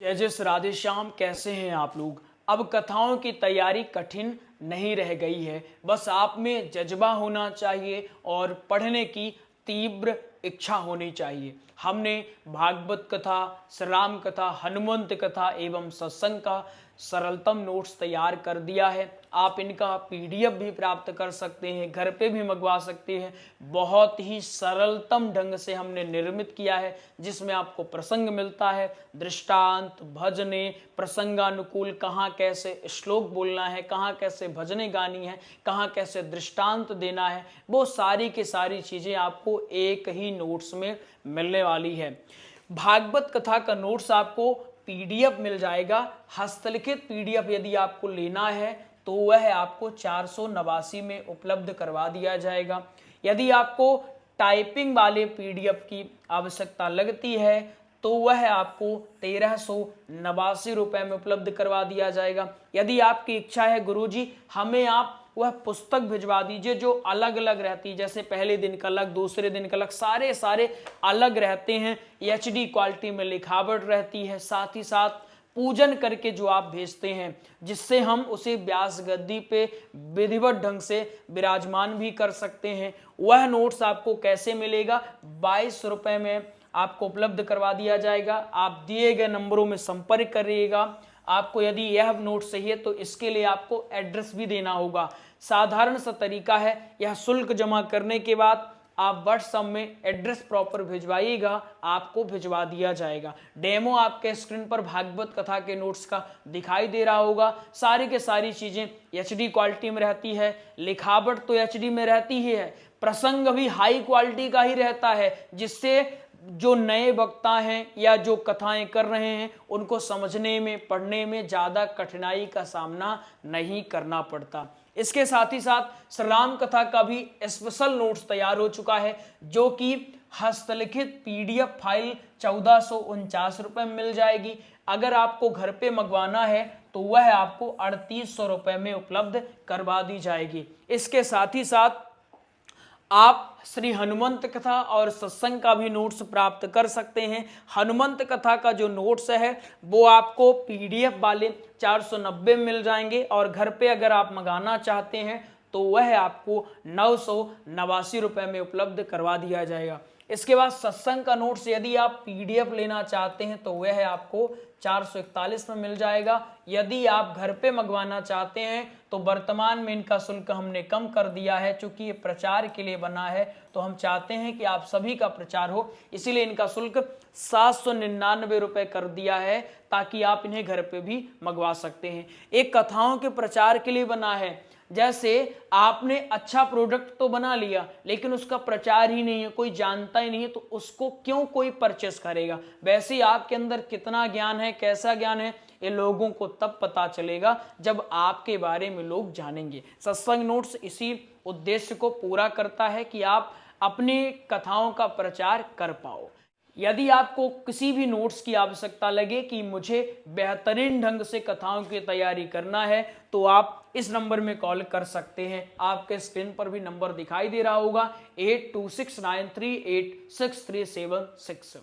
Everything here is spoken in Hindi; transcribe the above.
तेजस राधे श्याम, कैसे हैं आप लोग। अब कथाओं की तैयारी कठिन नहीं रह गई है, बस आप में जज्बा होना चाहिए और पढ़ने की तीव्र इच्छा होनी चाहिए। हमने भागवत कथा, श्री राम कथा, हनुमंत कथा एवं सत्संग का सरलतम नोट्स तैयार कर दिया है। आप इनका पीडीएफ भी प्राप्त कर सकते हैं, घर पे भी मंगवा सकते हैं। बहुत ही सरलतम ढंग से हमने निर्मित किया है, जिसमें आपको प्रसंग मिलता है, दृष्टांत, भजने, प्रसंगानुकूल, कहाँ कैसे श्लोक बोलना है, कहाँ कैसे भजने गानी है, कहाँ कैसे दृष्टांत देना है, वो सारी की सारी चीज़ें आपको एक ही नोट्स में मिलने वाली है। भागवत कथा का नोट्स आपको पीडीएफ मिल जाएगा। हस्तलिखित पीडीएफ यदि आपको लेना है तो वह आपको 489 में उपलब्ध करवा दिया जाएगा। यदि आपको टाइपिंग वाले पीडीएफ की आवश्यकता लगती है तो वह आपको 1389 रुपये में उपलब्ध करवा दिया जाएगा। यदि आपकी इच्छा है गुरुजी हमें आप वह पुस्तक भिजवा दीजिए जो अलग अलग रहती है, जैसे पहले दिन का अलग, दूसरे दिन का अलग, सारे अलग रहते हैं, एचडी क्वालिटी में लिखावट रहती है, साथ ही साथ पूजन करके जो आप भेजते हैं, जिससे हम उसे व्यास गद्दी पे विधिवत ढंग से विराजमान भी कर सकते हैं। वह नोट्स आपको कैसे मिलेगा? 22 रुपये में आपको उपलब्ध करवा दिया जाएगा। आप दिए गए नंबरों में संपर्क करिएगा। आपको यदि यह नोट चाहिए तो इसके लिए आपको एड्रेस भी देना होगा। साधारण सा तरीका है, यह शुल्क जमा करने के बाद आप व्हाट्सएप में एड्रेस प्रॉपर भिजवाइएगा, आपको भिजवा दिया जाएगा। डेमो आपके स्क्रीन पर भागवत कथा के नोट्स का दिखाई दे रहा होगा। सारी के सारी चीजें एचडी क्वालिटी में रहती है, लिखावट तो एचडी में रहती ही है, प्रसंग भी हाई क्वालिटी का ही रहता है, जिससे जो नए वक्ता हैं या जो कथाएं कर रहे हैं उनको समझने में, पढ़ने में ज़्यादा कठिनाई का सामना नहीं करना पड़ता। इसके साथ ही साथ श्री राम कथा का भी स्पेशल नोट्स तैयार हो चुका है, जो कि हस्तलिखित पीडीएफ फाइल 1449 रुपये में मिल जाएगी। अगर आपको घर पे मंगवाना है तो वह आपको 3800 रुपये में उपलब्ध करवा दी जाएगी। इसके साथ ही साथ आप श्री हनुमंत कथा और सत्संग का भी नोट्स प्राप्त कर सकते हैं। हनुमंत कथा का जो नोट्स है वो आपको पीडीएफ वाले 490 में मिल जाएंगे, और घर पे अगर आप मंगाना चाहते हैं तो वह आपको 989 रुपये में उपलब्ध करवा दिया जाएगा। इसके बाद सत्संग का नोट्स यदि आप पीडीएफ लेना चाहते हैं तो वह आपको 441 में मिल जाएगा। यदि आप घर पे मंगवाना चाहते हैं तो वर्तमान में इनका शुल्क हमने कम कर दिया है, चूंकि ये प्रचार के लिए बना है तो हम चाहते हैं कि आप सभी का प्रचार हो, इसीलिए इनका शुल्क 799 रुपये कर दिया है, ताकि आप इन्हें घर पे भी मंगवा सकते हैं। एक कथाओं के प्रचार के लिए बना है। जैसे आपने अच्छा प्रोडक्ट तो बना लिया लेकिन उसका प्रचार ही नहीं है, कोई जानता ही नहीं है, तो उसको क्यों कोई परचेस करेगा। वैसे ही आपके अंदर कितना ज्ञान है, कैसा ज्ञान है, ये लोगों को तब पता चलेगा जब आपके बारे में लोग जानेंगे। सत्संग नोट्स इसी उद्देश्य को पूरा करता है कि आप अपनी कथाओं का प्रचार कर पाओ। यदि आपको किसी भी नोट्स की आवश्यकता लगे कि मुझे बेहतरीन ढंग से कथाओं की तैयारी करना है तो आप इस नंबर में कॉल कर सकते हैं। आपके स्क्रीन पर भी नंबर दिखाई दे रहा होगा 8269386376।